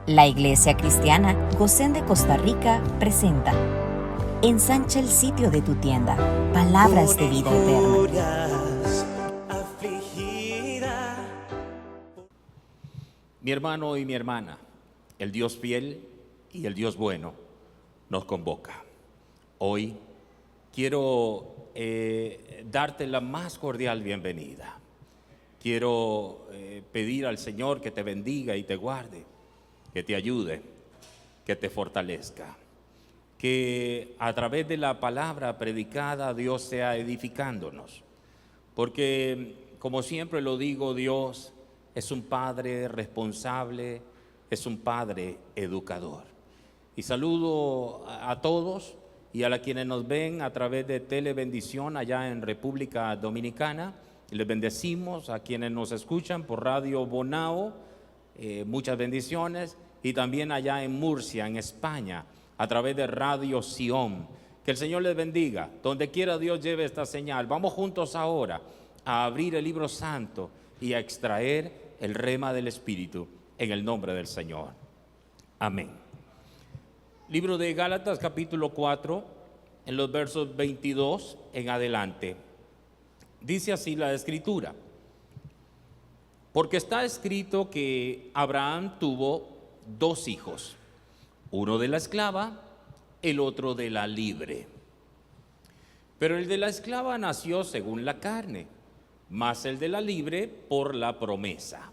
La Iglesia Cristiana Gosén de Costa Rica presenta Ensancha el sitio de tu tienda, palabras de vida eterna. Mi hermano y mi hermana, el Dios fiel y el Dios bueno nos convoca. Hoy quiero darte la más cordial bienvenida. Quiero pedir al Señor que te bendiga y te guarde, que te ayude, que te fortalezca. Que a través de la palabra predicada Dios sea edificándonos. Porque, como siempre lo digo, Dios es un Padre responsable, es un Padre educador. Y saludo a todos y a quienes nos ven a través de Telebendición allá en República Dominicana. Les bendecimos a quienes nos escuchan por Radio Bonao, muchas bendiciones, y también allá en Murcia, en España, a través de Radio Sion. Que el Señor les bendiga, donde quiera Dios lleve esta señal. Vamos juntos ahora a abrir el libro santo y a extraer el rema del Espíritu en el nombre del Señor. Amén. Libro de Gálatas, capítulo 4, en los versos 22 en adelante. Dice así la Escritura: porque está escrito que Abraham tuvo dos hijos, uno de la esclava, el otro de la libre. Pero el de la esclava nació según la carne, mas el de la libre por la promesa.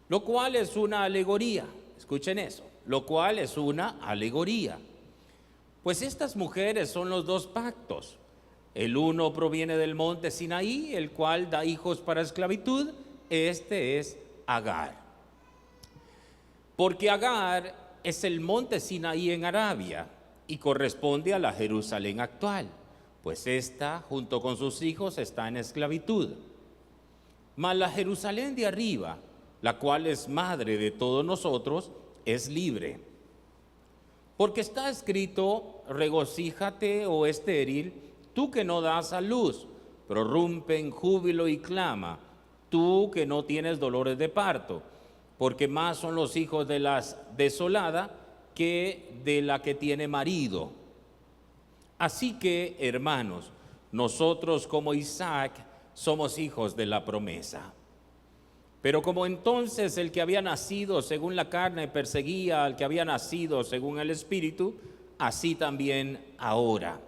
Lo cual es una alegoría. Escuchen eso. Lo cual es una alegoría. Pues estas mujeres son los dos pactos. El uno proviene del monte Sinaí, el cual da hijos para esclavitud. Este es Agar. Porque Agar es el monte Sinaí en Arabia y corresponde a la Jerusalén actual, pues ésta, junto con sus hijos, está en esclavitud. Mas la Jerusalén de arriba, la cual es madre de todos nosotros, es libre. Porque está escrito: regocíjate, oh estéril, tú que no das a luz, prorrumpe en júbilo y clama, tú que no tienes dolores de parto, porque más son los hijos de la desolada que de la que tiene marido. Así que, hermanos, nosotros como Isaac somos hijos de la promesa. Pero como entonces el que había nacido según la carne perseguía al que había nacido según el Espíritu, así también ahora.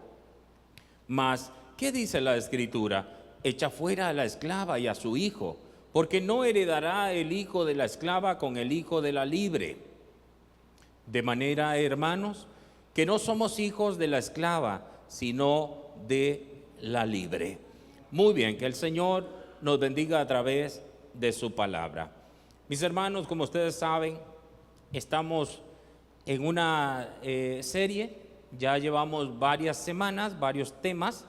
Mas, ¿qué dice la Escritura? Echa fuera a la esclava y a su hijo, porque no heredará el hijo de la esclava con el hijo de la libre. De manera, hermanos, que no somos hijos de la esclava, sino de la libre. Muy bien, que el Señor nos bendiga a través de su palabra. Mis hermanos, como ustedes saben, estamos en una serie, ya llevamos varias semanas, varios temas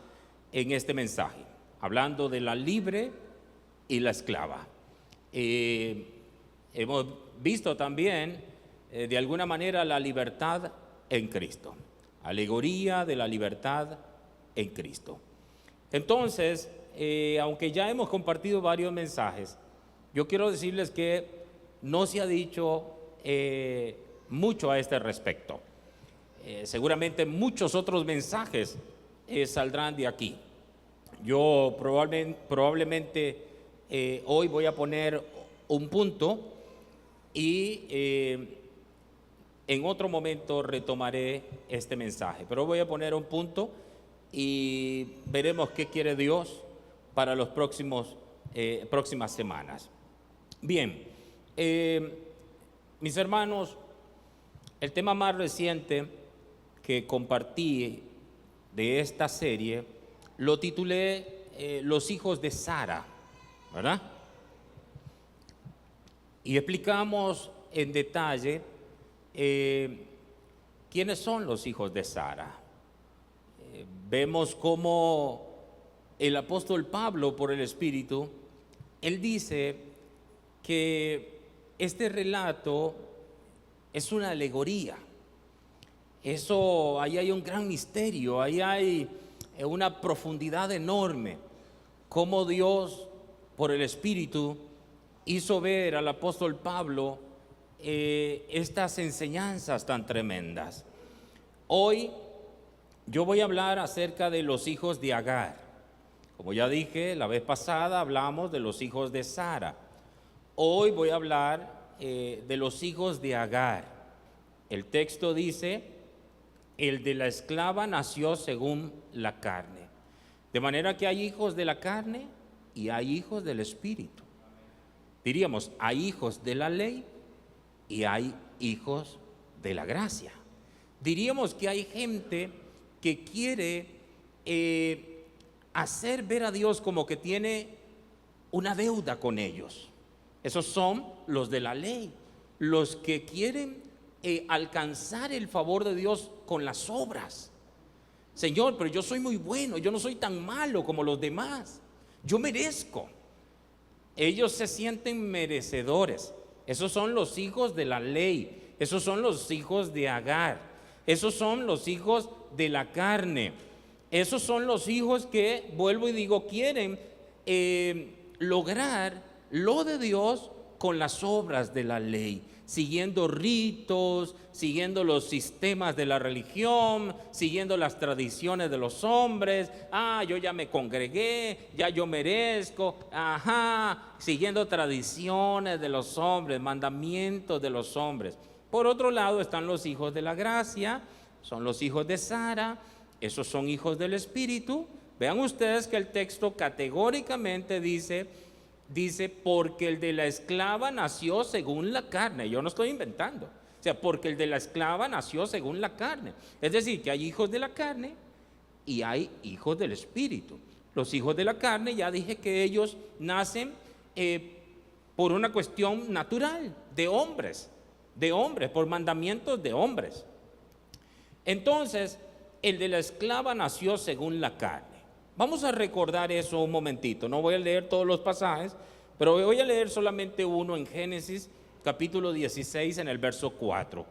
en este mensaje, hablando de la libre y la esclava. Hemos visto también, de alguna manera, la libertad en Cristo, alegoría de la libertad en Cristo. Entonces, aunque ya hemos compartido varios mensajes, yo quiero decirles que no se ha dicho mucho a este respecto. Seguramente muchos otros mensajes saldrán de aquí. Yo probablemente hoy voy a poner un punto y en otro momento retomaré este mensaje. Pero voy a poner un punto y veremos qué quiere Dios para los próximas semanas. Bien, mis hermanos, el tema más reciente que compartí de esta serie lo titulé Los hijos de Sara, ¿verdad? Y explicamos en detalle quiénes son los hijos de Sara. Vemos cómo el apóstol Pablo, por el Espíritu, él dice que este relato es una alegoría. Ahí hay un gran misterio, ahí hay una profundidad enorme. Cómo Dios, por el Espíritu, hizo ver al apóstol Pablo estas enseñanzas tan tremendas. Hoy yo voy a hablar acerca de los hijos de Agar. Como ya dije, la vez pasada hablamos de los hijos de Sara. Hoy voy a hablar de los hijos de Agar. El texto dice: el de la esclava nació según la carne. De manera que hay hijos de la carne y hay hijos del espíritu. Diríamos, hay hijos de la ley y hay hijos de la gracia. Diríamos que hay gente que quiere hacer ver a Dios como que tiene una deuda con ellos. Esos son los de la ley, los que quieren alcanzar el favor de Dios con las obras. Señor, pero yo soy muy bueno, yo no soy tan malo como los demás, yo merezco. Ellos se sienten merecedores. Esos son los hijos de la ley, esos son los hijos de Agar, esos son los hijos de la carne, esos son los hijos que, vuelvo y digo, quieren lograr lo de Dios con las obras de la ley, siguiendo ritos, siguiendo los sistemas de la religión, siguiendo las tradiciones de los hombres. Yo ya me congregué, ya yo merezco, siguiendo tradiciones de los hombres, mandamientos de los hombres. Por otro lado están los hijos de la gracia, son los hijos de Sara, esos son hijos del espíritu. Vean ustedes que el texto categóricamente dice, porque el de la esclava nació según la carne. Yo no estoy inventando. O sea, porque el de la esclava nació según la carne. Es decir, que hay hijos de la carne y hay hijos del espíritu. Los hijos de la carne, ya dije que ellos nacen por una cuestión natural, de hombres, por mandamientos de hombres. Entonces, el de la esclava nació según la carne. Vamos a recordar eso un momentito. No voy a leer todos los pasajes, pero voy a leer solamente uno en Génesis capítulo 16 en el verso 4.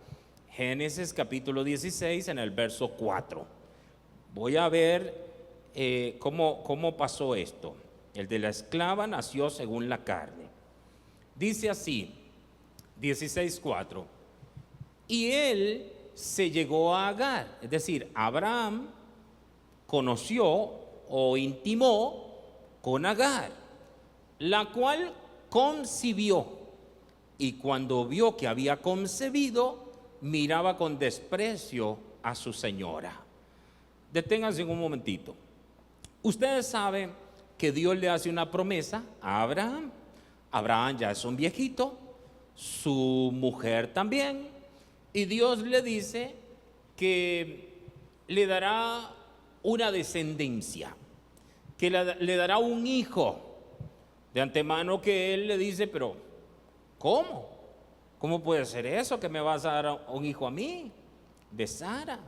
Génesis capítulo 16 en el verso 4. Voy a ver cómo pasó esto. El de la esclava nació según la carne. Dice así, 16:4. Y él se llegó a Agar, es decir, Abraham conoció o intimó con Agar, la cual concibió, y cuando vio que había concebido, miraba con desprecio a su señora. Deténganse un momentito. Ustedes saben que Dios le hace una promesa a Abraham. Abraham ya es un viejito, su mujer también, y Dios le dice que le dará una descendencia, que le dará un hijo. De antemano que él le dice, pero ¿cómo? ¿Cómo puede ser eso, que me vas a dar un hijo a mí? De Sara.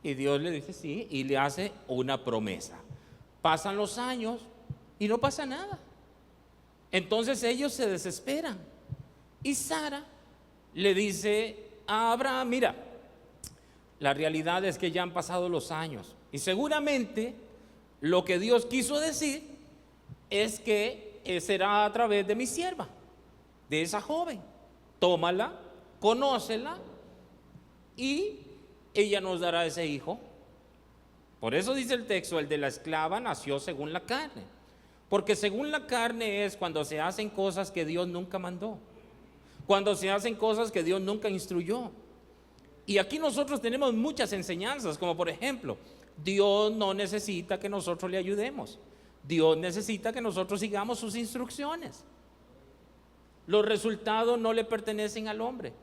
Y Dios le dice sí, y le hace una promesa. Pasan los años y no pasa nada. Entonces ellos se desesperan. Y Sara le dice a Abraham, mira, la realidad es que ya han pasado los años y seguramente lo que Dios quiso decir es que será a través de mi sierva, de esa joven. Tómala, conócela y ella nos dará ese hijo. Por eso dice el texto, el de la esclava nació según la carne, porque según la carne es cuando se hacen cosas que Dios nunca mandó, cuando se hacen cosas que Dios nunca instruyó. Y aquí nosotros tenemos muchas enseñanzas, como por ejemplo, Dios no necesita que nosotros le ayudemos. Dios necesita que nosotros sigamos sus instrucciones. Los resultados no le pertenecen al hombre.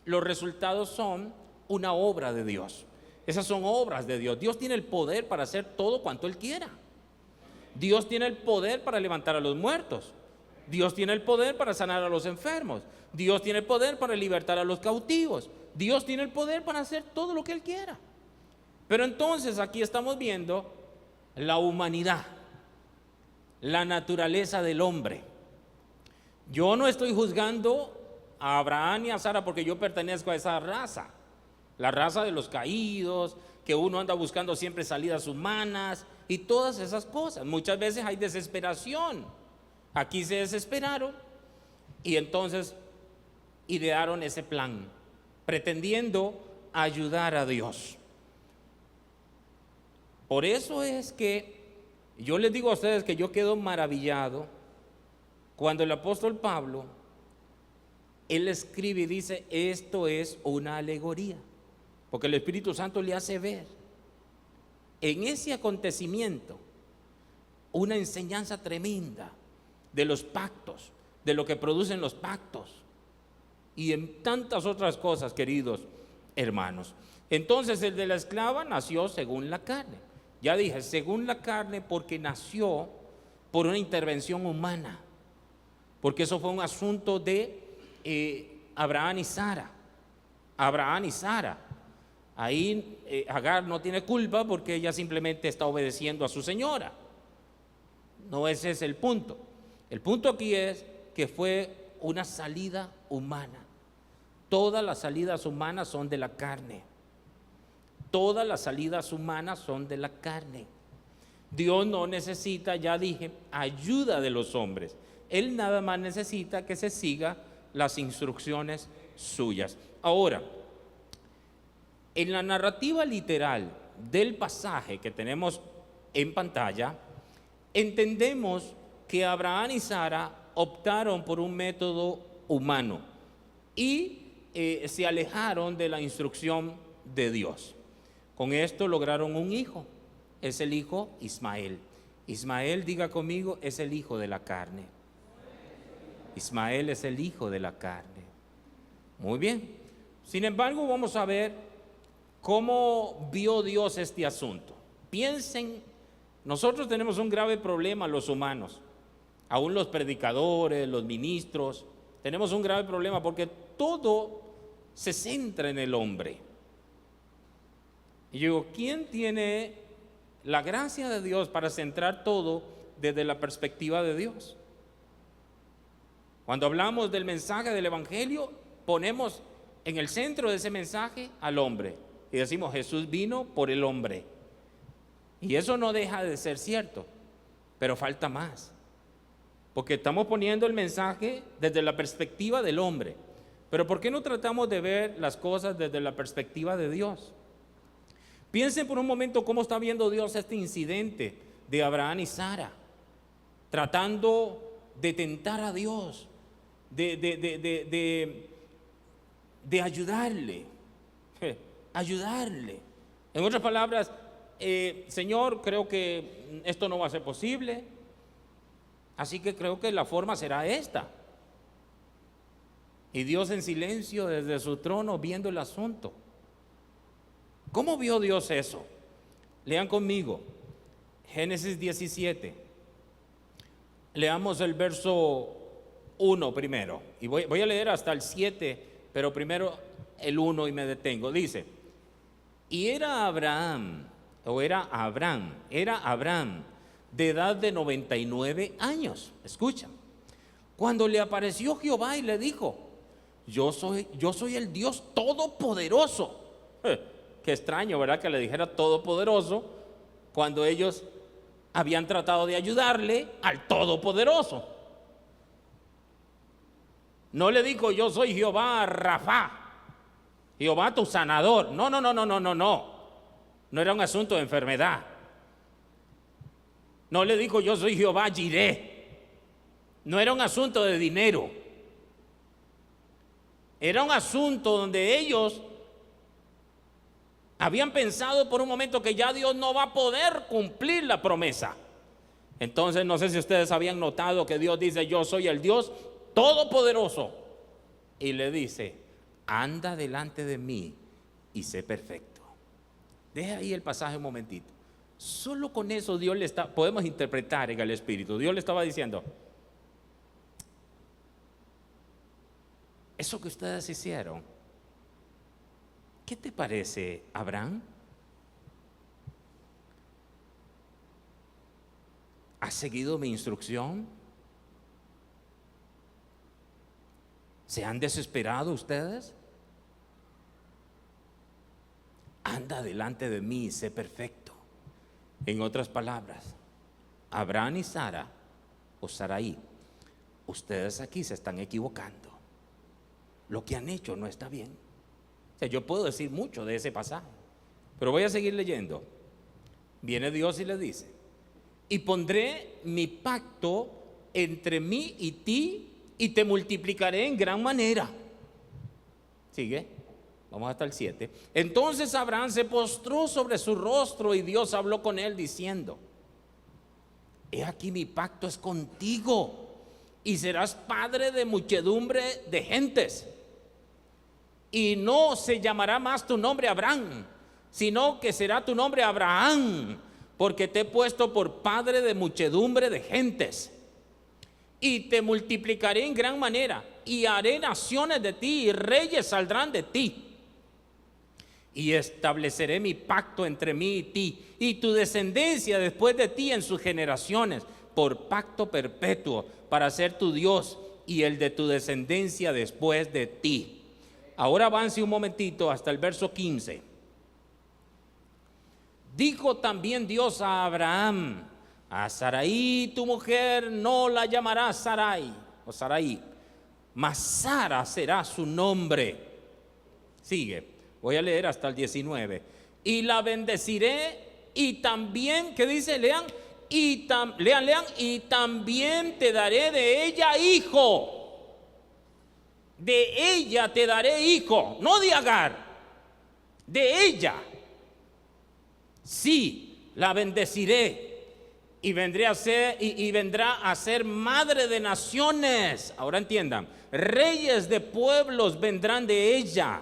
Los resultados son una obra de Dios. Esas son obras de Dios. Dios tiene el poder para hacer todo cuanto Él quiera. Dios tiene el poder para levantar a los muertos. Dios tiene el poder para sanar a los enfermos. Dios tiene el poder para libertar a los cautivos. Dios tiene el poder para hacer todo lo que Él quiera. Pero entonces aquí estamos viendo la humanidad, la naturaleza del hombre. Yo no estoy juzgando a Abraham y a Sara porque yo pertenezco a esa raza, la raza de los caídos, que uno anda buscando siempre salidas humanas y todas esas cosas. Muchas veces hay desesperación. Aquí se desesperaron y entonces idearon ese plan, pretendiendo ayudar a Dios. Por eso es que yo les digo a ustedes que yo quedo maravillado cuando el apóstol Pablo, él escribe y dice, esto es una alegoría, porque el Espíritu Santo le hace ver en ese acontecimiento una enseñanza tremenda de los pactos, de lo que producen los pactos y en tantas otras cosas, queridos hermanos. Entonces el de la esclava nació según la carne. Ya dije, según la carne, porque nació por una intervención humana, porque eso fue un asunto de Abraham y Sara. Abraham y Sara. Ahí Agar no tiene culpa porque ella simplemente está obedeciendo a su señora. No, ese es el punto. El punto aquí es que fue una salida humana. Todas las salidas humanas son de la carne. Todas las salidas humanas son de la carne. Dios no necesita, ya dije, ayuda de los hombres. Él nada más necesita que se siga las instrucciones suyas. Ahora, en la narrativa literal del pasaje que tenemos en pantalla, entendemos que Abraham y Sara optaron por un método humano y se alejaron de la instrucción de Dios. Con esto lograron un hijo, es el hijo Ismael. Ismael, diga conmigo, es el hijo de la carne. Ismael es el hijo de la carne. Muy bien. Sin embargo, vamos a ver cómo vio Dios este asunto. Piensen, nosotros tenemos un grave problema los humanos, aún los predicadores, los ministros, tenemos un grave problema porque todo se centra en el hombre. Y yo digo, ¿quién tiene la gracia de Dios para centrar todo desde la perspectiva de Dios? Cuando hablamos del mensaje del Evangelio, ponemos en el centro de ese mensaje al hombre y decimos, Jesús vino por el hombre. Y eso no deja de ser cierto, pero falta más, porque estamos poniendo el mensaje desde la perspectiva del hombre. Pero ¿por qué no tratamos de ver las cosas desde la perspectiva de Dios? Piensen por un momento cómo está viendo Dios este incidente de Abraham y Sara, tratando de tentar a Dios, de ayudarle, ayudarle. En otras palabras, Señor, creo que esto no va a ser posible, así que creo que la forma será esta. Y Dios en silencio desde su trono viendo el asunto. ¿Cómo vio Dios eso? Lean conmigo Génesis 17. Leamos el verso 1 primero. Y voy a leer hasta el 7, pero primero el 1 y me detengo. Dice, y era Abraham de edad de 99 años. Escucha. Cuando le apareció Jehová y le dijo, yo soy el Dios todopoderoso. Qué extraño, ¿verdad? Que le dijera todopoderoso cuando ellos habían tratado de ayudarle al todopoderoso. No le dijo, yo soy Jehová Rafa, Jehová tu sanador. No. No era un asunto de enfermedad. No le dijo, yo soy Jehová Jireh. No era un asunto de dinero. Era un asunto donde ellos habían pensado por un momento que ya Dios no va a poder cumplir la promesa. Entonces, no sé si ustedes habían notado que Dios dice, yo soy el Dios todopoderoso. Y le dice, anda delante de mí y sé perfecto. Deja ahí el pasaje un momentito. Solo con eso Dios podemos interpretar en el Espíritu. Dios le estaba diciendo, eso que ustedes hicieron, ¿qué te parece, Abraham? ¿Has seguido mi instrucción? ¿Se han desesperado ustedes? Anda delante de mí y sé perfecto. En otras palabras, Abraham y Sara, o Sarai, ustedes aquí se están equivocando. lo que han hecho no está bien. O sea, yo puedo decir mucho de ese pasaje, pero voy a seguir leyendo. Viene Dios y le dice: y pondré mi pacto entre mí y ti, y te multiplicaré en gran manera. Sigue, vamos hasta el 7. Entonces Abraham se postró sobre su rostro, y Dios habló con él diciendo: he aquí mi pacto es contigo, y serás padre de muchedumbre de gentes. Y no se llamará más tu nombre Abraham, sino que será tu nombre Abraham, porque te he puesto por padre de muchedumbre de gentes. Y te multiplicaré en gran manera, y haré naciones de ti, y reyes saldrán de ti. Y estableceré mi pacto entre mí y ti, y tu descendencia después de ti en sus generaciones, por pacto perpetuo, para ser tu Dios, y el de tu descendencia después de ti. Ahora avance un momentito hasta el verso 15. Dijo también Dios a Abraham: a Sarai tu mujer no la llamarás Sarai o Sarai, mas Sara será su nombre. Sigue, voy a leer hasta el 19. Y la bendeciré, y también, ¿qué dice? Lean, lean, y también te daré de ella hijo. De ella te daré hijo, no de Agar, de ella. Sí, la bendeciré, y vendrá a ser madre de naciones. Ahora entiendan, reyes de pueblos vendrán de ella.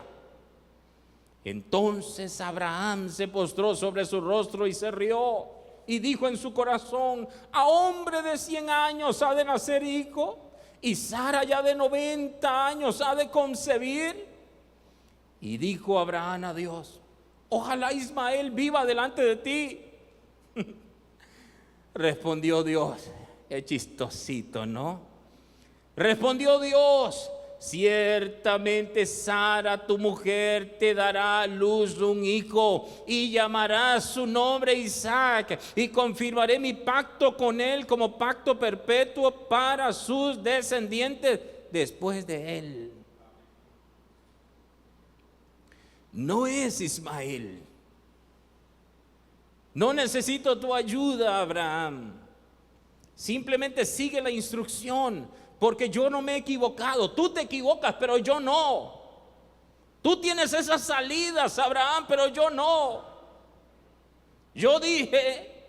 Entonces Abraham se postró sobre su rostro y se rió, y dijo en su corazón: a hombre de 100 años ha de nacer hijo, y Sara ya de 90 años ha de concebir. Y dijo Abraham a Dios: ojalá Ismael viva delante de ti. Respondió Dios, es chistosito, ¿no? Respondió Dios: ciertamente Sara tu mujer te dará a luz un hijo, y llamarás su nombre Isaac, y confirmaré mi pacto con él como pacto perpetuo para sus descendientes después de él. No es Ismael. No necesito tu ayuda, Abraham. Simplemente sigue la instrucción, porque yo no me he equivocado. Tú te equivocas, pero yo no. Tú tienes esas salidas, Abraham, pero yo no. Yo dije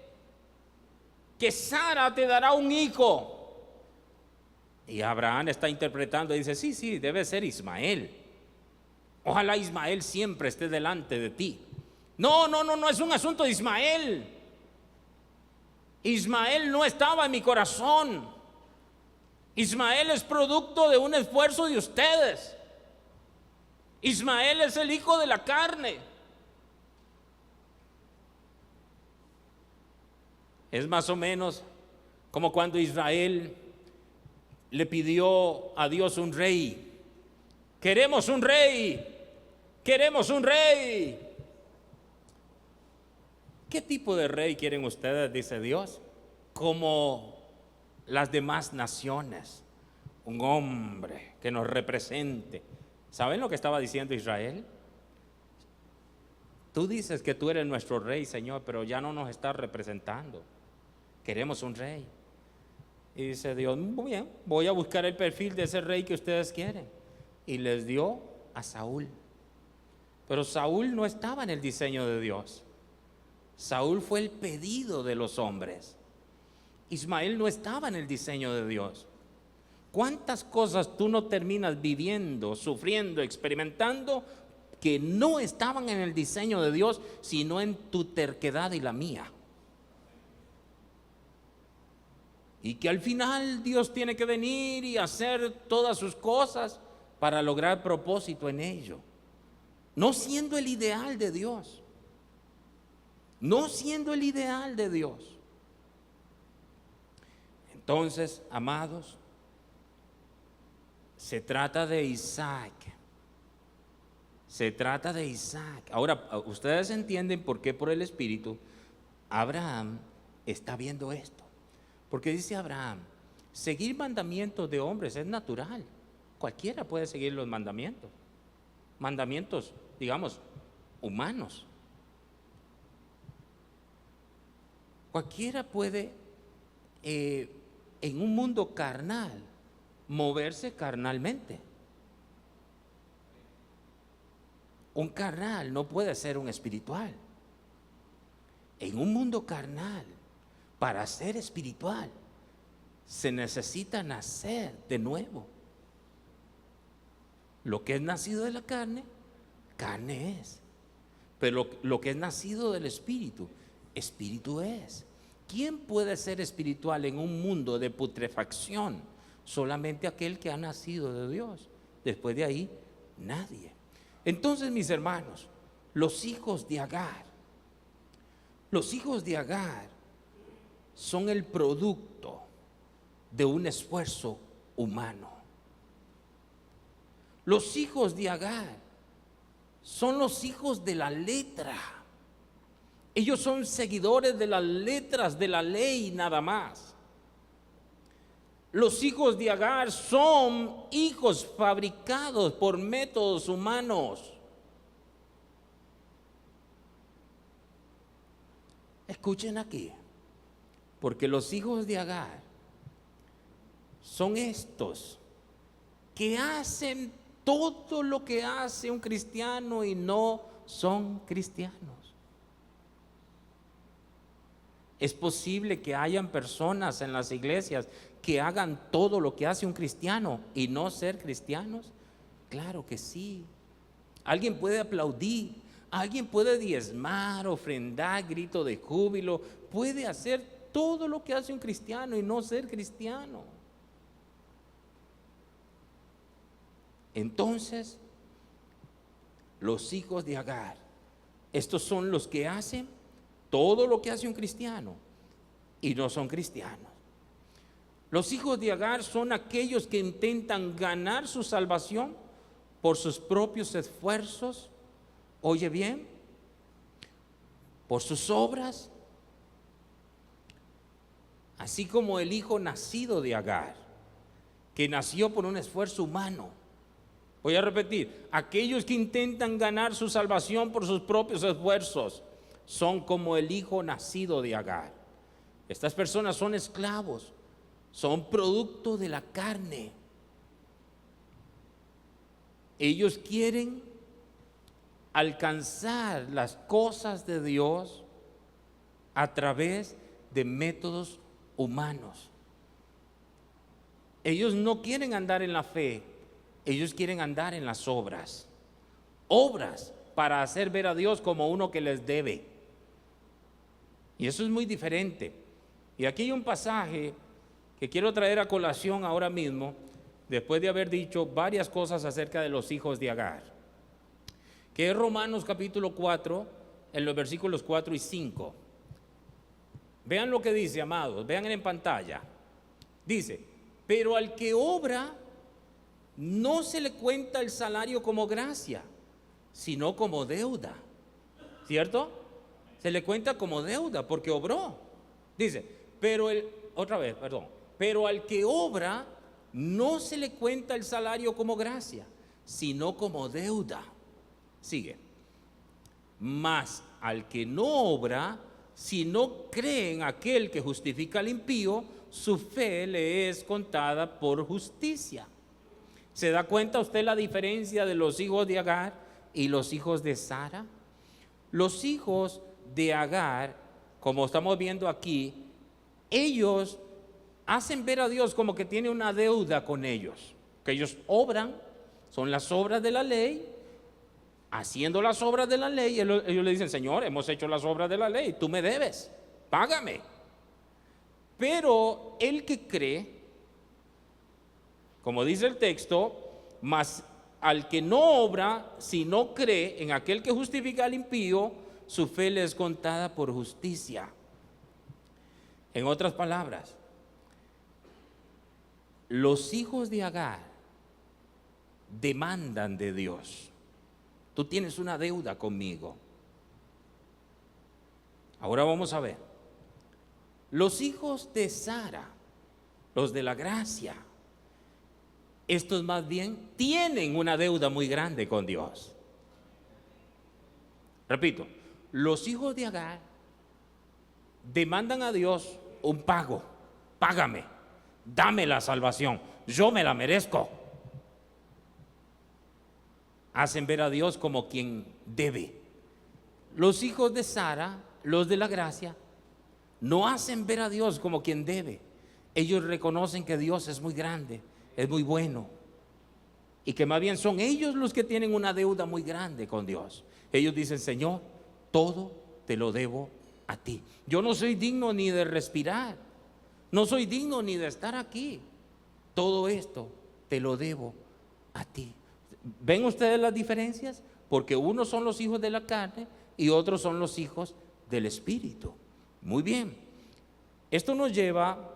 que Sara te dará un hijo. Y Abraham está interpretando y dice: sí, debe ser Ismael. Ojalá Ismael siempre esté delante de ti. No es un asunto de Ismael. Ismael no estaba en mi corazón. Ismael es producto de un esfuerzo de ustedes. Ismael es el hijo de la carne. Es más o menos como cuando Israel le pidió a Dios un rey. Queremos un rey. Queremos un rey. ¿Qué tipo de rey quieren ustedes? Dice Dios. Como las demás naciones. Un hombre que nos represente. ¿Saben lo que estaba diciendo Israel? Tú dices que tú eres nuestro rey, Señor, pero ya no nos estás representando. Queremos un rey. Y dice Dios: muy bien, voy a buscar el perfil de ese rey que ustedes quieren. Y les dio a Saúl. Pero Saúl no estaba en el diseño de Dios. Saúl fue el pedido de los hombres. Ismael no estaba en el diseño de Dios. ¿Cuántas cosas tú no terminas viviendo, sufriendo, experimentando, que no estaban en el diseño de Dios, sino en tu terquedad y la mía? Y que al final Dios tiene que venir y hacer todas sus cosas para lograr propósito en ello. No siendo el ideal de Dios. No siendo el ideal de Dios. Entonces, amados, se trata de Isaac. Se trata de Isaac. Ahora, ustedes entienden por qué por el Espíritu Abraham está viendo esto. Porque dice Abraham: seguir mandamientos de hombres es natural. Cualquiera puede seguir los mandamientos. Mandamientos, digamos, humanos. Cualquiera puede, en un mundo carnal, moverse carnalmente. Un carnal no puede ser un espiritual. En un mundo carnal, para ser espiritual, se necesita nacer de nuevo. Lo que es nacido de la carne, carne es. Pero lo que es nacido del espíritu, espíritu es. ¿Quién puede ser espiritual en un mundo de putrefacción? Solamente aquel que ha nacido de Dios. Después de ahí, nadie. Entonces, mis hermanos, los hijos de Agar son el producto de un esfuerzo humano. Los hijos de Agar son los hijos de la letra. Ellos son seguidores de las letras de la ley nada más. Los hijos de Agar son hijos fabricados por métodos humanos. Escuchen aquí, porque los hijos de Agar son estos que hacen todo lo que hace un cristiano y no son cristianos. ¿Es posible que hayan personas en las iglesias que hagan todo lo que hace un cristiano y no ser cristianos? Claro que sí. Alguien puede aplaudir, alguien puede diezmar, ofrendar, grito de júbilo, puede hacer todo lo que hace un cristiano y no ser cristiano. Entonces, los hijos de Agar, estos son los que hacen todo lo que hace un cristiano y no son cristianos. Los hijos de Agar son aquellos que intentan ganar su salvación por sus propios esfuerzos. Oye bien, por sus obras, así como el hijo nacido de Agar, que nació por un esfuerzo humano. Voy a repetir, aquellos que intentan ganar su salvación por sus propios esfuerzos son como el hijo nacido de Agar. Estas personas son esclavos, son producto de la carne. Ellos quieren alcanzar las cosas de Dios a través de métodos humanos. Ellos no quieren andar en la fe, ellos quieren andar en las obras. Obras para hacer ver a Dios como uno que les debe. Y eso es muy diferente. Y aquí hay un pasaje que quiero traer a colación ahora mismo, después de haber dicho varias cosas acerca de los hijos de Agar, que es Romanos capítulo 4, en los versículos 4 y 5. Vean lo que dice, amados, vean en pantalla. Dice, pero al que obra, no se le cuenta el salario como gracia, sino como deuda. ¿Cierto? Se le cuenta como deuda porque obró. Dice, pero al que obra, no se le cuenta el salario como gracia, sino como deuda. Sigue. Mas al que no obra, si no cree en aquel que justifica al impío, su fe le es contada por justicia. ¿Se da cuenta usted la diferencia de los hijos de Agar y los hijos de Sara? Los hijos de Agar, como estamos viendo aquí, ellos hacen ver a Dios como que tiene una deuda con ellos, que ellos obran, son las obras de la ley. Haciendo las obras de la ley, ellos le dicen, Señor, hemos hecho las obras de la ley, tú me debes, págame. Pero el que cree, como dice el texto, mas al que no obra, si no cree en aquel que justifica al impío, su fe le es contada por justicia. En otras palabras, los hijos de Agar demandan de Dios. Tú tienes una deuda conmigo. Ahora vamos a ver. Los hijos de Sara, los de la gracia, Estos más bien tienen una deuda muy grande con Dios. Repito, los hijos de Agar demandan a Dios un pago. Págame, dame la salvación, yo me la merezco. Hacen ver a Dios como quien debe. Los hijos de Sara, los de la gracia, no hacen ver a Dios como quien debe. Ellos reconocen que Dios es muy grande, es muy bueno, y que más bien son ellos los que tienen una deuda muy grande con Dios. Ellos dicen: Señor, todo te lo debo a ti. Yo no soy digno ni de respirar, no soy digno ni de estar aquí. Todo esto te lo debo a ti. ¿Ven ustedes las diferencias? Porque unos son los hijos de la carne y otros son los hijos del Espíritu. Muy bien. Esto nos lleva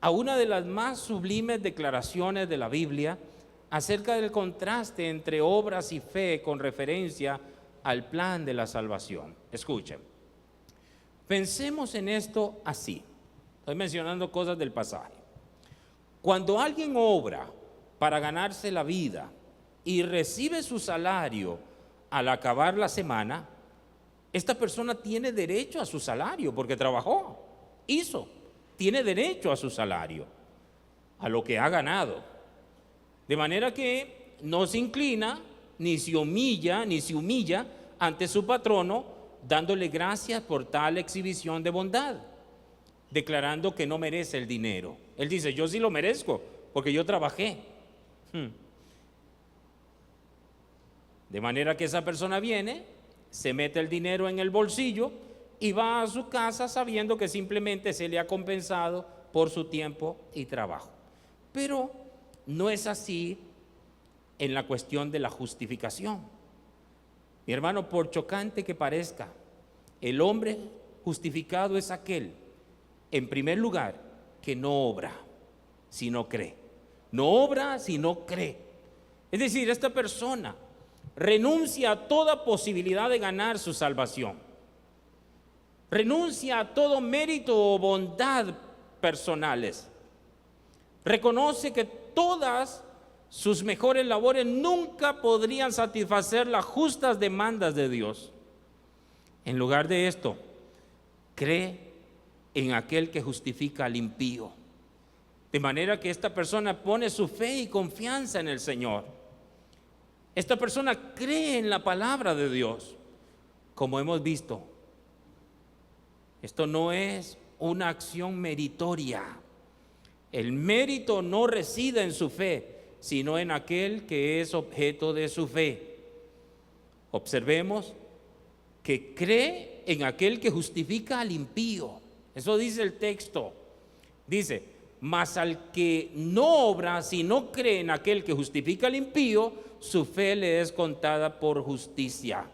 a una de las más sublimes declaraciones de la Biblia acerca del contraste entre obras y fe con referencia al plan de la salvación. Escuchen, pensemos en esto así. Estoy mencionando cosas del pasaje. Cuando alguien obra para ganarse la vida y recibe su salario al acabar la semana, esta persona tiene derecho a su salario porque trabajó, hizo, tiene derecho a su salario, a lo que ha ganado. De manera que no se inclina, ni se humilla ante su patrono, dándole gracias por tal exhibición de bondad, declarando que no merece el dinero. Él dice: yo sí lo merezco porque yo trabajé. De manera que esa persona viene, se mete el dinero en el bolsillo y va a su casa sabiendo que simplemente se le ha compensado por su tiempo y trabajo. Pero no es así en la cuestión de la justificación. Mi hermano, por chocante que parezca, el hombre justificado es aquel, en primer lugar, que no obra, sino cree. No obra, sino cree. Es decir, esta persona renuncia a toda posibilidad de ganar su salvación. Renuncia a todo mérito o bondad personales. Reconoce que todas sus mejores labores nunca podrían satisfacer las justas demandas de Dios. En lugar de esto, cree en aquel que justifica al impío. De manera que esta persona pone su fe y confianza en el Señor. Esta persona cree en la palabra de Dios. Como hemos visto, esto no es una acción meritoria. El mérito no reside en su fe, sino en aquel que es objeto de su fe. Observemos que cree en aquel que justifica al impío. Eso dice el texto. Dice: mas al que no obra, sino cree en aquel que justifica al impío, su fe le es contada por justicia.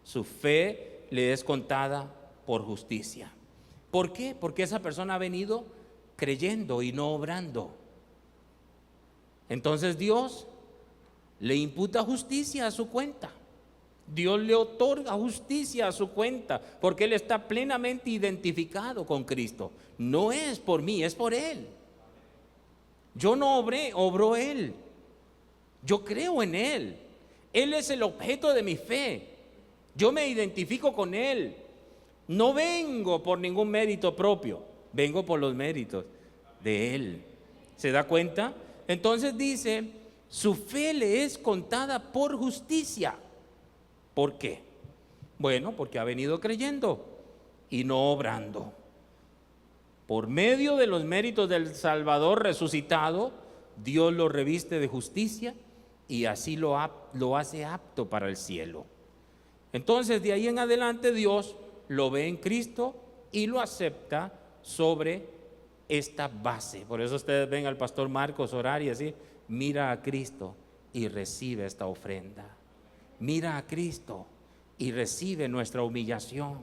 Su fe le es contada por justicia. ¿Por qué? Porque esa persona ha venido creyendo y no obrando. Entonces Dios le imputa justicia a su cuenta. Dios le otorga justicia a su cuenta, porque Él está plenamente identificado con Cristo. No es por mí, es por Él. Yo no obré, obró Él. Yo creo en Él. Él es el objeto de mi fe. Yo me identifico con Él. No vengo por ningún mérito propio, vengo por los méritos de Él. ¿Se da cuenta? Entonces dice: su fe le es contada por justicia. ¿Por qué? Bueno, porque ha venido creyendo y no obrando. Por medio de los méritos del Salvador resucitado, Dios lo reviste de justicia y así lo hace apto para el cielo. Entonces, de ahí en adelante, Dios lo ve en Cristo y lo acepta sobre esta base. Por eso ustedes ven al pastor Marcos orar y decir: mira a Cristo y recibe esta ofrenda. Mira a Cristo y recibe nuestra humillación.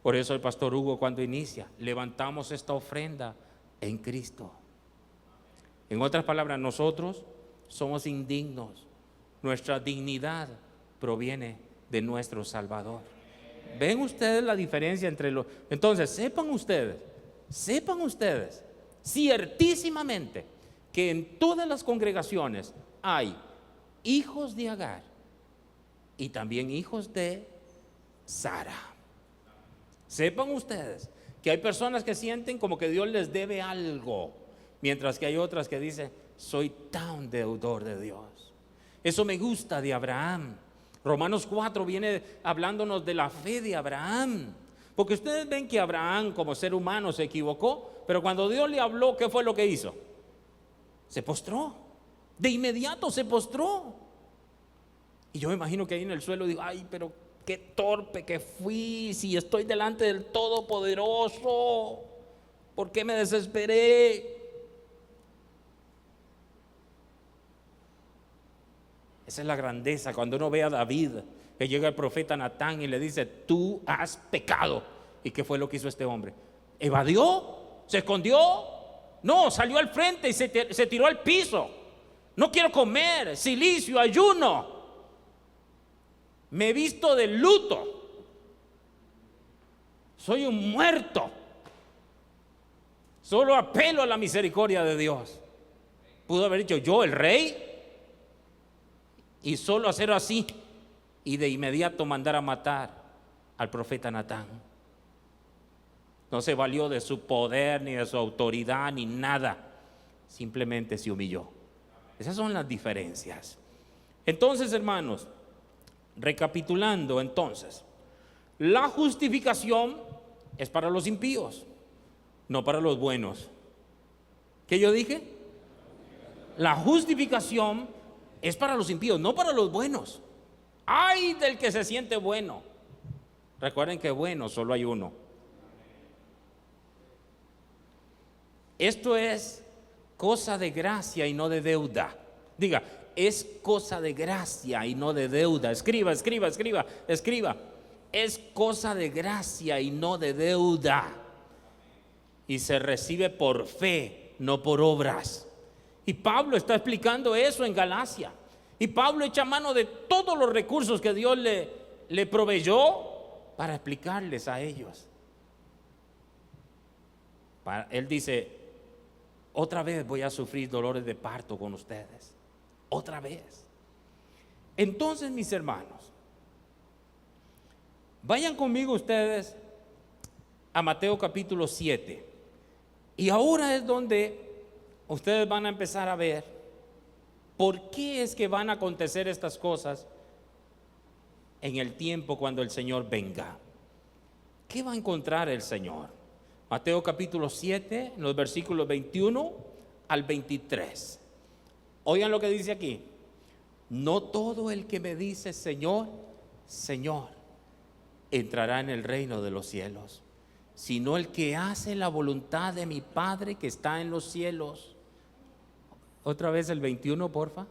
Por eso el pastor Hugo, cuando inicia, levantamos esta ofrenda en Cristo. En otras palabras, nosotros somos indignos. Nuestra dignidad proviene de nuestro Salvador. ¿Ven ustedes la diferencia entre los? Entonces, sepan ustedes ciertísimamente que en todas las congregaciones hay hijos de Agar y también hijos de Sara. Sepan ustedes que hay personas que sienten como que Dios les debe algo, mientras que hay otras que dicen: soy tan deudor de Dios. Eso me gusta de Abraham. Romanos 4 viene hablándonos de la fe de Abraham, porque ustedes ven que Abraham como ser humano se equivocó, pero cuando Dios le habló, ¿qué fue lo que hizo? Se postró, de inmediato se postró. Y yo me imagino que ahí en el suelo digo: ay, pero qué torpe que fui, si estoy delante del Todopoderoso, ¿por qué me desesperé? Esa es la grandeza, cuando uno ve a David, que llega el profeta Natán y le dice: tú has pecado. ¿Y qué fue lo que hizo este hombre? ¿Evadió? ¿Se escondió? No, salió al frente y se tiró al piso. No quiero comer, silicio, ayuno. Me he visto de luto. Soy un muerto. Solo apelo a la misericordia de Dios. Pudo haber dicho: yo, el rey, y solo hacer así y de inmediato mandar a matar al profeta Natán. No se valió de su poder ni de su autoridad ni nada, simplemente se humilló. Esas son las diferencias. Entonces, hermanos, recapitulando, entonces, la justificación es para los impíos, no para los buenos. ¿Qué yo dije? La justificación es para los impíos, no para los buenos. ¡Ay del que se siente bueno! Recuerden que bueno solo hay uno. Esto es cosa de gracia y no de deuda. Diga: es cosa de gracia y no de deuda. Escriba. Es cosa de gracia y no de deuda. Y se recibe por fe, no por obras. Y Pablo está explicando eso en Galacia. Y Pablo echa mano de todos los recursos que Dios le proveyó para explicarles a ellos. Él dice: otra vez voy a sufrir dolores de parto con ustedes. Otra vez. Entonces, mis hermanos, vayan conmigo ustedes a Mateo capítulo 7. Y ahora es donde ustedes van a empezar a ver por qué es que van a acontecer estas cosas en el tiempo cuando el Señor venga. ¿Qué va a encontrar el Señor? Mateo capítulo 7, los versículos 21 al 23. Oigan lo que dice aquí: no todo el que me dice Señor, Señor, entrará en el reino de los cielos, sino el que hace la voluntad de mi Padre que está en los cielos. Otra vez el 21, porfa.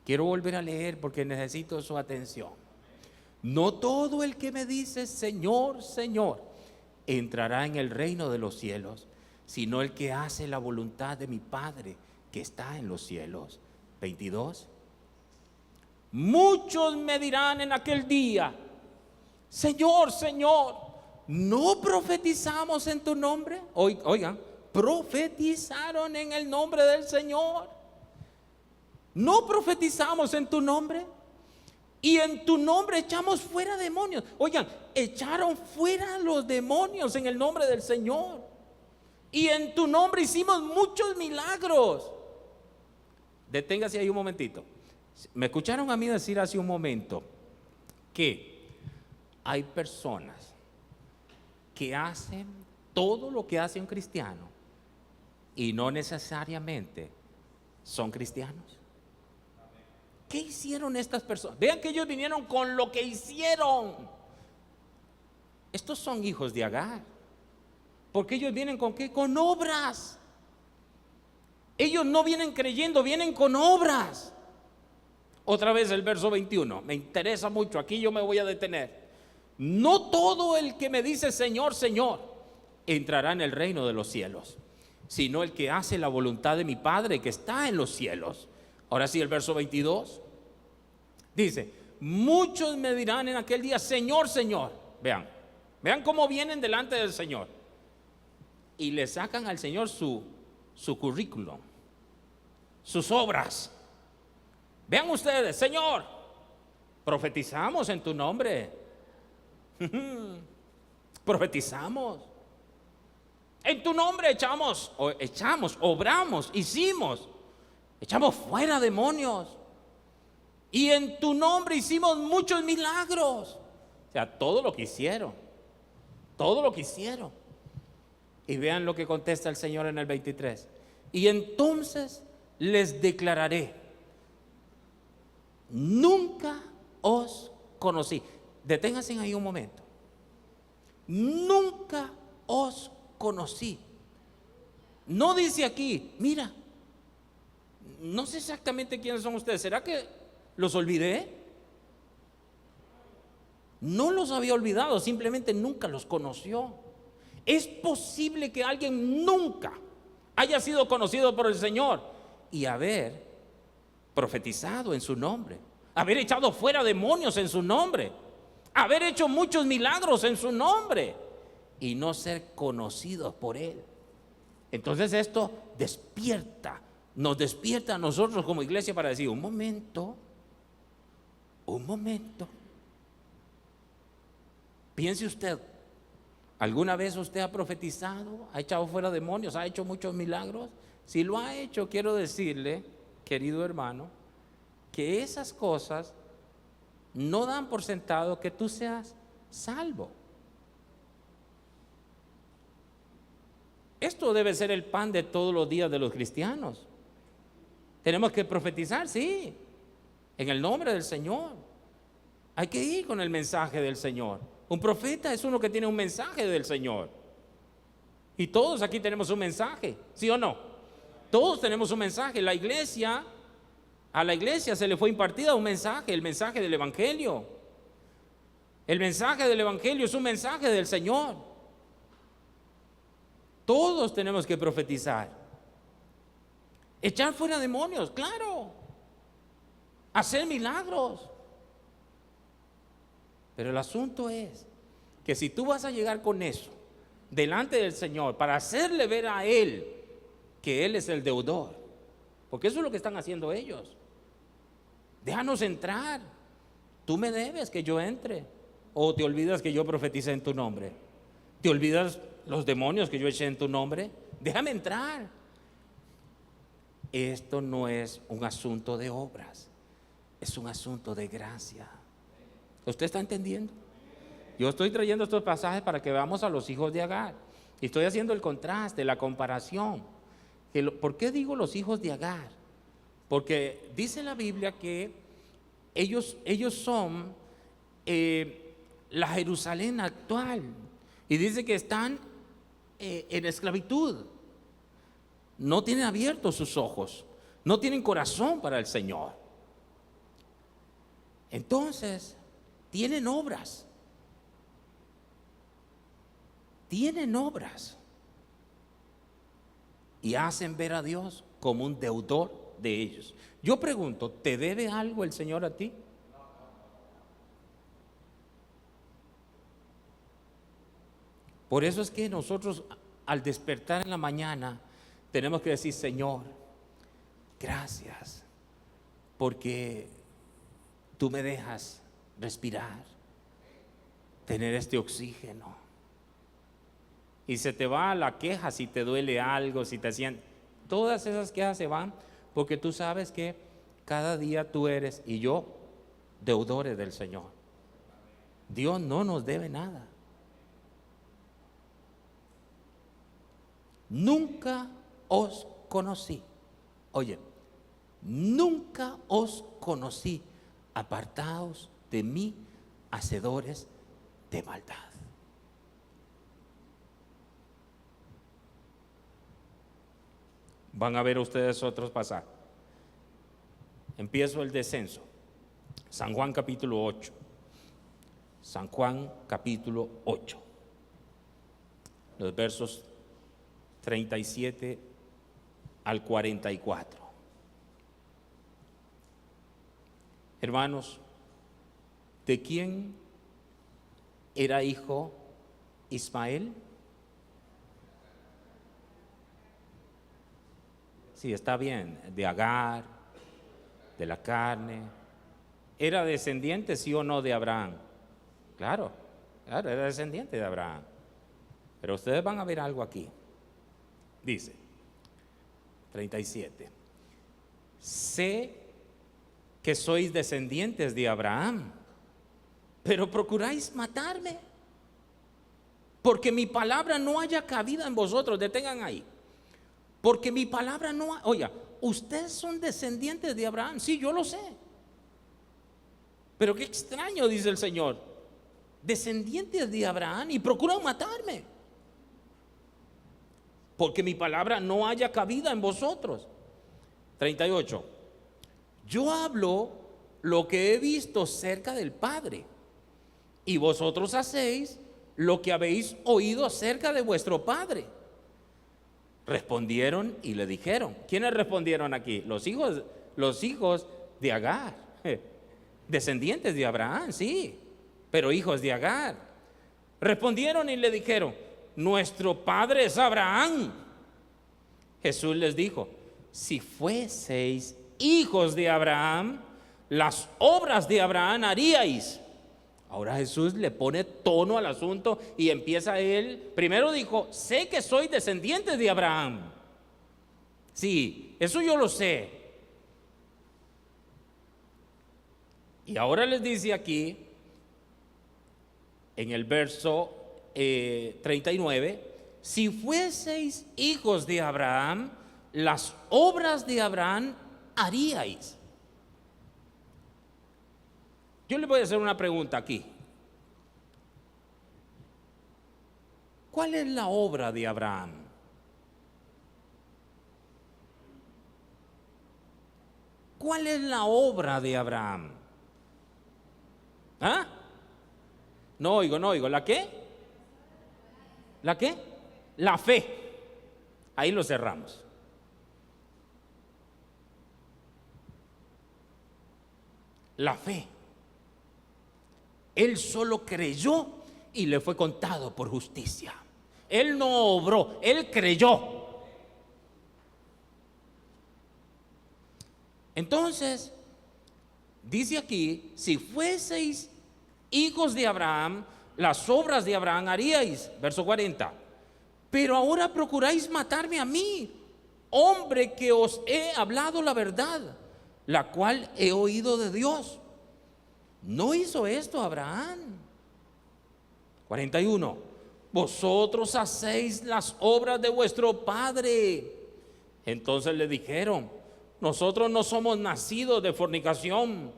Quiero volver a leer porque necesito su atención. No todo el que me dice Señor, Señor, entrará en el reino de los cielos, sino el que hace la voluntad de mi Padre que está en los cielos. 22. Muchos me dirán en aquel día: Señor, Señor, ¿no profetizamos en tu nombre? Oigan, profetizaron en el nombre del Señor. ¿No profetizamos en tu nombre? Y en tu nombre echamos fuera demonios. Oigan, echaron fuera los demonios en el nombre del Señor. Y en tu nombre hicimos muchos milagros. Deténgase ahí un momentito. Me escucharon a mí decir hace un momento que hay personas que hacen todo lo que hace un cristiano y no necesariamente son cristianos. ¿Qué hicieron estas personas? Vean que ellos vinieron con lo que hicieron. Estos son hijos de Agar, porque ellos vienen ¿con qué? Con obras. Ellos no vienen creyendo, vienen con obras. Otra vez el verso 21, me interesa mucho, aquí yo me voy a detener. No todo el que me dice Señor, Señor, entrará en el reino de los cielos, sino el que hace la voluntad de mi Padre que está en los cielos. Ahora sí, el verso 22 dice: muchos me dirán en aquel día, Señor, Señor. Vean cómo vienen delante del Señor y le sacan al Señor su currículum. sus obras. Vean ustedes, Señor, profetizamos en tu nombre. Profetizamos. En tu nombre echamos, obramos, hicimos, echamos fuera demonios. Y en tu nombre hicimos muchos milagros. O sea, todo lo que hicieron. Todo lo que hicieron. Y vean lo que contesta el Señor en el 23. Y entonces les declararé: nunca os conocí. Deténganse ahí un momento. Nunca os conocí. No dice aquí, mira, no sé exactamente quiénes son ustedes. ¿Será que los olvidé? No los había olvidado, simplemente nunca los conoció. Es posible que alguien nunca haya sido conocido por el Señor y haber profetizado en su nombre, haber echado fuera demonios en su nombre, haber hecho muchos milagros en su nombre y no ser conocidos por Él. Entonces esto nos despierta a nosotros como iglesia para decir: un momento, piense usted, ¿alguna vez usted ha profetizado, ha echado fuera demonios, ha hecho muchos milagros? Si lo ha hecho, quiero decirle, querido hermano, que esas cosas no dan por sentado que tú seas salvo. Esto debe ser el pan de todos los días de los cristianos. Tenemos que profetizar, sí, en el nombre del Señor. Hay que ir con el mensaje del Señor. Un profeta es uno que tiene un mensaje del Señor. Y todos aquí tenemos un mensaje, ¿sí o no? Todos tenemos un mensaje. A la iglesia se le fue impartida un mensaje, el mensaje del Evangelio. El mensaje del Evangelio es un mensaje del Señor. Todos tenemos que profetizar. Echar fuera demonios, claro. Hacer milagros. Pero el asunto es que si tú vas a llegar con eso delante del Señor para hacerle ver a Él que Él es el deudor, porque eso es lo que están haciendo ellos. Déjanos entrar. Tú me debes que yo entre. ¿O te olvidas que yo profeticé en tu nombre? ¿Te olvidas los demonios que yo eché en tu nombre? Déjame entrar. Esto no es un asunto de obras, es un asunto de gracia. ¿Usted está entendiendo? Yo estoy trayendo estos pasajes para que veamos a los hijos de Agar. Y estoy haciendo el contraste, la comparación. ¿Por qué digo los hijos de Agar? Porque dice la Biblia que ellos son la Jerusalén actual. Y dice que están en esclavitud. No tienen abiertos sus ojos. No tienen corazón para el Señor. Entonces, tienen obras. Tienen obras. Y hacen ver a Dios como un deudor de ellos. Yo pregunto, ¿te debe algo el Señor a ti? Por eso es que nosotros al despertar en la mañana tenemos que decir: Señor, gracias, porque tú me dejas respirar, tener este oxígeno. Y se te va la queja si te duele algo, si te sientes. Todas esas quejas se van porque tú sabes que cada día tú eres y yo deudores del Señor. Dios no nos debe nada. Nunca os conocí. Oye, nunca os conocí. Apartaos de mí, hacedores de maldad. Van a ver ustedes otros pasajes. Empiezo el descenso. San Juan capítulo 8. San Juan capítulo 8. Los versos 37 al 44. Hermanos, ¿de quién era hijo Ismael? Sí, está bien, de Agar, de la carne. ¿Era descendiente, sí o no, de Abraham? Claro, claro, era descendiente de Abraham. Pero ustedes van a ver algo aquí. Dice, 37. Sé que sois descendientes de Abraham, pero procuráis matarme, porque mi palabra no haya cabida en vosotros. Detengan ahí. Porque mi palabra no ha... Oiga, ustedes son descendientes de Abraham. Sí, yo lo sé. Pero qué extraño, dice el Señor. Descendientes de Abraham y procuran matarme, porque mi palabra no haya cabida en vosotros. 38. Yo hablo lo que he visto cerca del Padre, y vosotros hacéis lo que habéis oído acerca de vuestro padre. Respondieron y le dijeron. ¿Quiénes respondieron aquí? Los hijos de Agar, descendientes de Abraham, sí, pero hijos de Agar. Respondieron y le dijeron: nuestro padre es Abraham. Jesús les dijo: si fueseis hijos de Abraham, las obras de Abraham haríais. Ahora Jesús le pone tono al asunto y empieza él. Primero dijo: sé que soy descendiente de Abraham. Sí, eso yo lo sé. Y ahora les dice aquí, en el verso 39, si fueseis hijos de Abraham, las obras de Abraham haríais. Yo le voy a hacer una pregunta aquí. ¿Cuál es la obra de Abraham? ¿Cuál es la obra de Abraham? ¿Ah? No oigo. ¿La qué? ¿La qué? La fe. Ahí lo cerramos. La fe. Él solo creyó y le fue contado por justicia. Él no obró, él creyó. Entonces, dice aquí: si fueseis hijos de Abraham, las obras de Abraham haríais. Verso 40. Pero ahora procuráis matarme a mí, hombre que os he hablado la verdad, la cual he oído de Dios. ¿No hizo esto Abraham? 41. Vosotros hacéis las obras de vuestro padre. Entonces le dijeron: nosotros no somos nacidos de fornicación,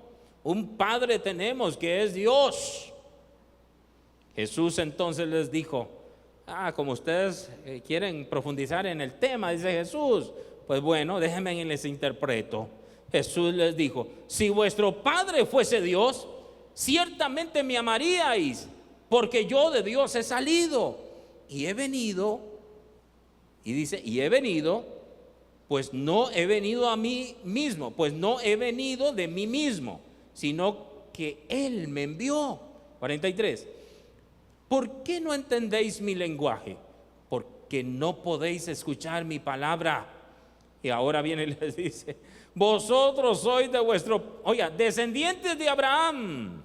un padre tenemos que es Dios. Jesús entonces les dijo: como ustedes quieren profundizar en el tema, dice Jesús, pues bueno, déjenme les interpreto. Jesús les dijo: si vuestro padre fuese Dios, ciertamente me amaríais, porque yo de Dios he salido y he venido. Y dice: y he venido, pues no he venido a mí mismo, pues no he venido de mí mismo, sino que Él me envió. 43. ¿Por qué no entendéis mi lenguaje? Porque no podéis escuchar mi palabra. Y ahora viene y les dice: vosotros sois de vuestro, descendientes de Abraham.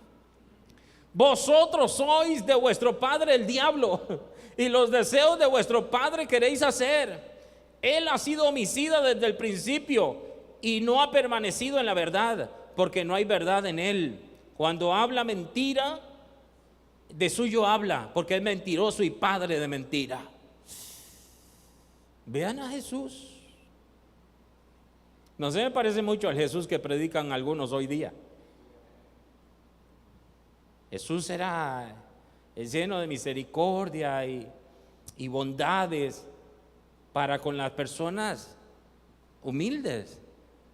Vosotros sois de vuestro padre el diablo, y los deseos de vuestro padre queréis hacer. Él ha sido homicida desde el principio y no ha permanecido en la verdad, porque no hay verdad en él. Cuando habla mentira, de suyo habla, porque es mentiroso y padre de mentira. Vean a Jesús. No se me parece mucho al Jesús que predican algunos hoy día. Jesús era lleno de misericordia y bondades para con las personas humildes,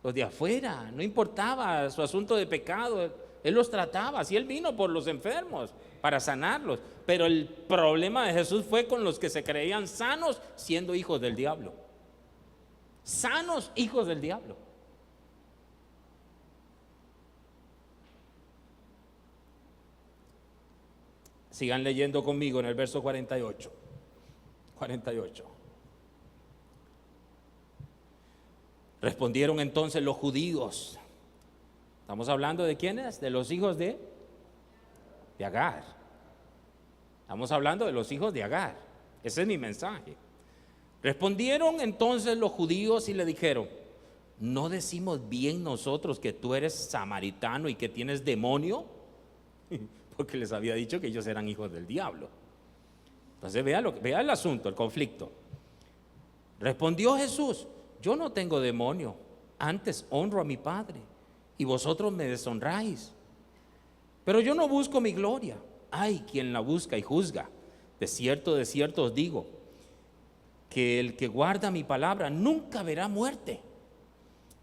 los de afuera. No importaba su asunto de pecado, Él los trataba. Así Él vino por los enfermos, para sanarlos. Pero el problema de Jesús fue con los que se creían sanos siendo hijos del diablo. Sanos hijos del diablo. Sigan leyendo conmigo en el verso 48. Respondieron entonces los judíos. Estamos hablando de quiénes, de los hijos de Agar. Estamos hablando de los hijos de Agar. Ese es mi mensaje. Respondieron entonces los judíos y le dijeron: ¿no decimos bien nosotros que tú eres samaritano y que tienes demonio? Porque les había dicho que ellos eran hijos del diablo. Entonces vea el asunto, el conflicto. Respondió Jesús: yo no tengo demonio, antes honro a mi Padre, y vosotros me deshonráis. Pero yo no busco mi gloria. Hay quien la busca y juzga. De cierto os digo, que el que guarda mi palabra nunca verá muerte.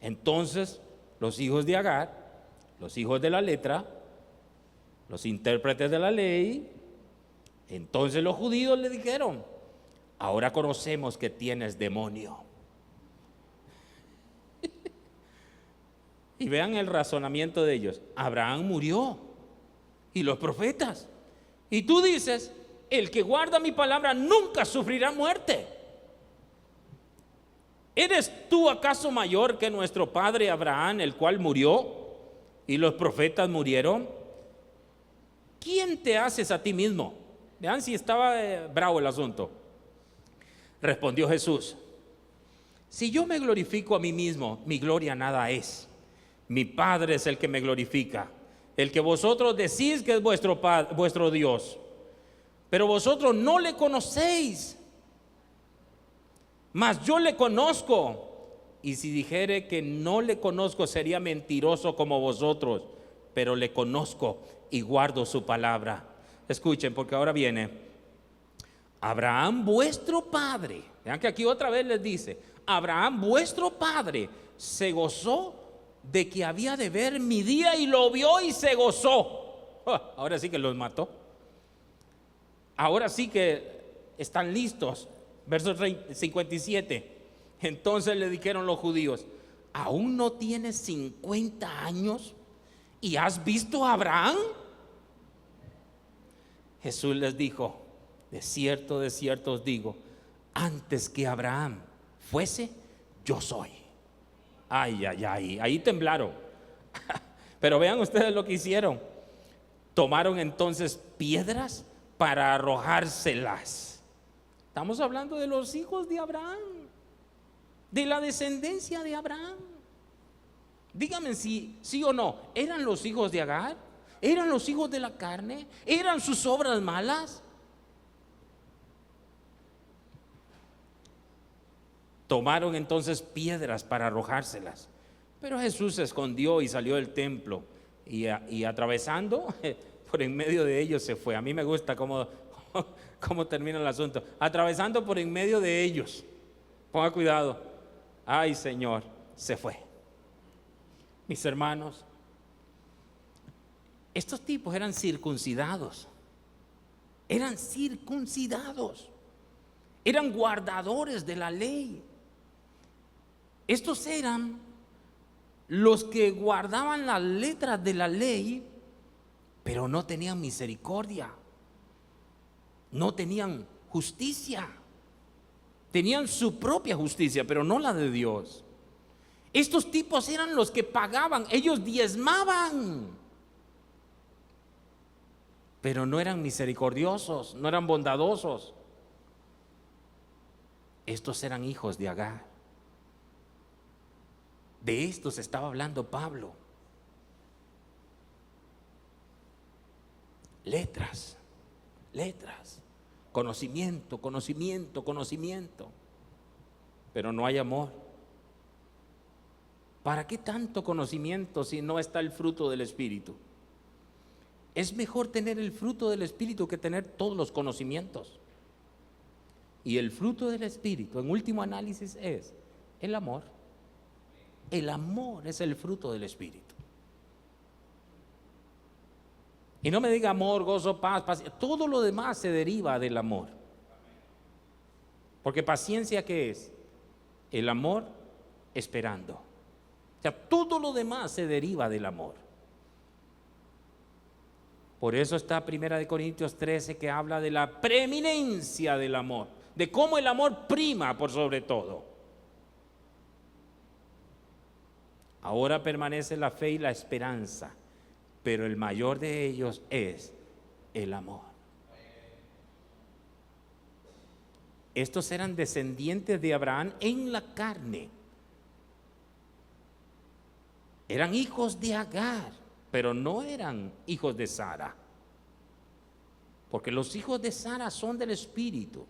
Entonces los hijos de Agar, los hijos de la letra, los intérpretes de la ley, entonces los judíos le dijeron: ahora conocemos que tienes demonio. Y vean el razonamiento de ellos. Abraham murió y los profetas, y tú dices: el que guarda mi palabra nunca sufrirá muerte. ¿Eres tú acaso mayor que nuestro padre Abraham, el cual murió y los profetas murieron? ¿Quién te haces a ti mismo? Vean si estaba bravo el asunto. Respondió Jesús: si yo me glorifico a mí mismo, mi gloria nada es. Mi Padre es el que me glorifica, el que vosotros decís que es vuestro Dios, pero vosotros no le conocéis, mas yo le conozco. Y si dijere que no le conozco, sería mentiroso como vosotros, pero le conozco y guardo su palabra. Escuchen, porque ahora viene: Abraham vuestro padre, vean que aquí otra vez les dice: Abraham vuestro padre se gozó de que había de ver mi día, y lo vio y se gozó. Ahora sí que los mató. Ahora sí que están listos. Verso 57. Entonces le dijeron los judíos: ¿aún no tienes 50 años y has visto a Abraham? Jesús les dijo: de cierto os digo, antes que Abraham fuese, yo soy. Ay, ahí temblaron. Pero vean ustedes lo que hicieron. Tomaron entonces piedras para arrojárselas. Estamos hablando de los hijos de Abraham, de la descendencia de Abraham. Díganme si sí o no, ¿eran los hijos de Agar? ¿Eran los hijos de la carne? ¿Eran sus obras malas? Tomaron entonces piedras para arrojárselas. Pero Jesús se escondió y salió del templo, y atravesando por en medio de ellos se fue. A mí me gusta cómo termina el asunto. Atravesando por en medio de ellos. Ponga cuidado. Ay, Señor, se fue. Mis hermanos, estos tipos eran circuncidados. Eran circuncidados. Eran guardadores de la ley. Estos eran los que guardaban las letras de la ley, pero no tenían misericordia, no tenían justicia. Tenían su propia justicia, pero no la de Dios. Estos tipos eran los que pagaban, ellos diezmaban, pero no eran misericordiosos, no eran bondadosos. Estos eran hijos de Agar. De estos estaba hablando Pablo. Letras, conocimiento, pero no hay amor. ¿Para qué tanto conocimiento si no está el fruto del Espíritu? Es mejor tener el fruto del Espíritu que tener todos los conocimientos. Y el fruto del Espíritu, en último análisis, es el amor. El amor es el fruto del Espíritu. Y no me diga amor, gozo, paz, paciencia. Todo lo demás se deriva del amor. Porque paciencia, ¿qué es? El amor esperando. O sea, todo lo demás se deriva del amor. Por eso está 1 Corintios 13, que habla de la preeminencia del amor, de cómo el amor prima por sobre todo. Ahora permanece la fe y la esperanza, pero el mayor de ellos es el amor. Estos eran descendientes de Abraham en la carne. Eran hijos de Agar, pero no eran hijos de Sara. Porque los hijos de Sara son del Espíritu.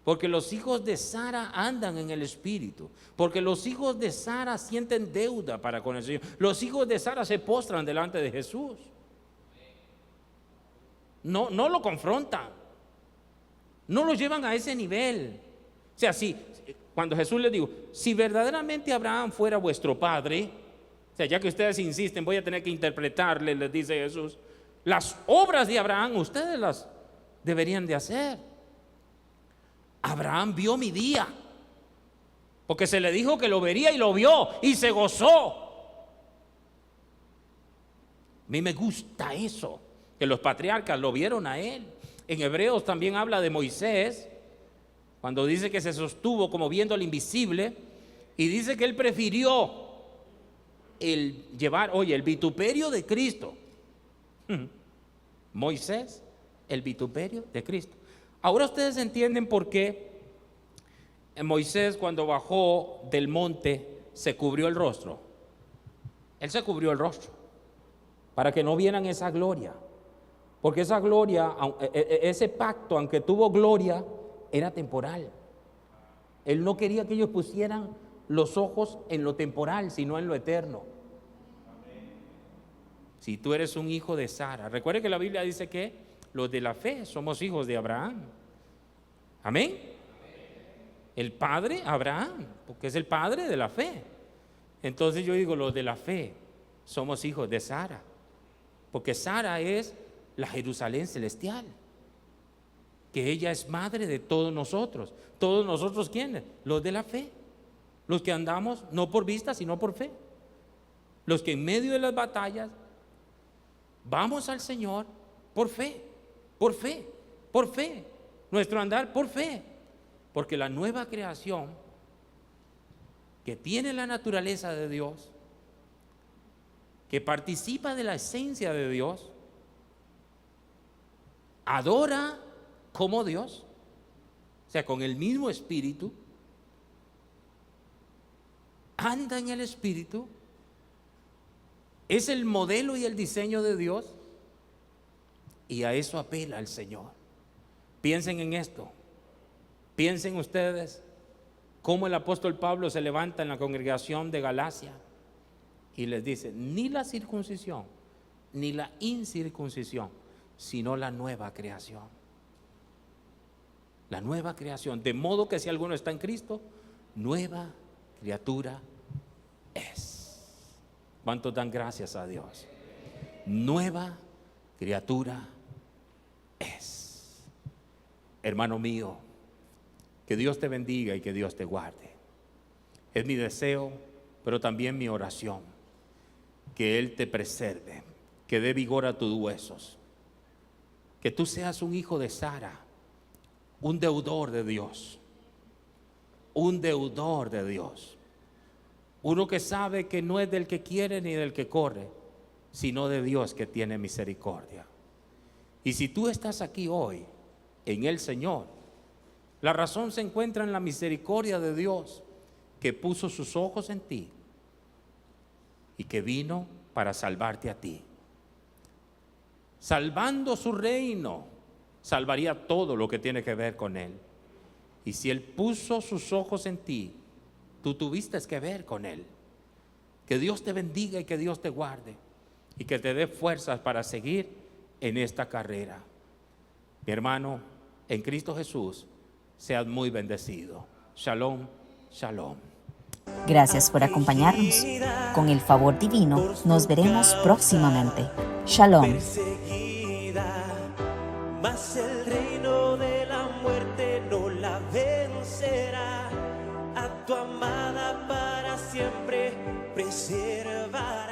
Porque los hijos de Sara andan en el Espíritu. Porque los hijos de Sara sienten deuda para con el Señor. Los hijos de Sara se postran delante de Jesús. No lo confrontan. No lo llevan a ese nivel. O sea, cuando Jesús les dijo, si verdaderamente Abraham fuera vuestro padre, o sea, ya que ustedes insisten, voy a tener que interpretarle, les dice Jesús, las obras de Abraham ustedes las deberían de hacer. Abraham vio mi día, porque se le dijo que lo vería y lo vio y se gozó. A mí me gusta eso, que los patriarcas lo vieron a él. En Hebreos también habla de Moisés, cuando dice que se sostuvo como viendo al invisible, y dice que él prefirió el vituperio de Cristo. Moisés, el vituperio de Cristo. Ahora ustedes entienden por qué Moisés, cuando bajó del monte, se cubrió el rostro. Él se cubrió el rostro para que no vieran esa gloria. Porque esa gloria, ese pacto, aunque tuvo gloria, era temporal. Él no quería que ellos pusieran los ojos en lo temporal, sino en lo eterno. Si tú eres un hijo de Sara, recuerde que la Biblia dice que los de la fe somos hijos de Abraham. Amén. El padre Abraham, porque es el padre de la fe. Entonces yo digo, los de la fe somos hijos de Sara, porque Sara es la Jerusalén celestial, que ella es madre de todos nosotros. ¿Todos nosotros quiénes? Los de la fe, los que andamos no por vista sino por fe, los que en medio de las batallas vamos al Señor por fe, por fe, por fe, nuestro andar por fe, porque la nueva creación que tiene la naturaleza de Dios, que participa de la esencia de Dios, adora como Dios, o sea, con el mismo espíritu, anda en el espíritu, es el modelo y el diseño de Dios, y a eso apela el Señor. Piensen en esto, piensen ustedes cómo el apóstol Pablo se levanta en la congregación de Galacia y les dice, ni la circuncisión ni la incircuncisión, sino la nueva creación. La nueva creación, de modo que si alguno está en Cristo, nueva criatura es. ¿Cuántos dan gracias a Dios? Nueva criatura es. Hermano mío, que Dios te bendiga y que Dios te guarde. Es mi deseo, pero también mi oración, que Él te preserve, que dé vigor a tus huesos, que tú seas un hijo de Sara, un deudor de Dios, un deudor de Dios, uno que sabe que no es del que quiere ni del que corre, sino de Dios que tiene misericordia. Y si tú estás aquí hoy en el Señor, la razón se encuentra en la misericordia de Dios, que puso sus ojos en ti y que vino para salvarte a ti. Salvando su reino, salvaría todo lo que tiene que ver con Él. Y si Él puso sus ojos en ti, tú tuviste que ver con Él. Que Dios te bendiga y que Dios te guarde y que te dé fuerzas para seguir en esta carrera. Mi hermano, en Cristo Jesús, seas muy bendecido. Shalom, shalom. Gracias por acompañarnos. Con el favor divino, nos veremos próximamente. Shalom. Mas el reino de la muerte no la vencerá. A tu amada para siempre preservará.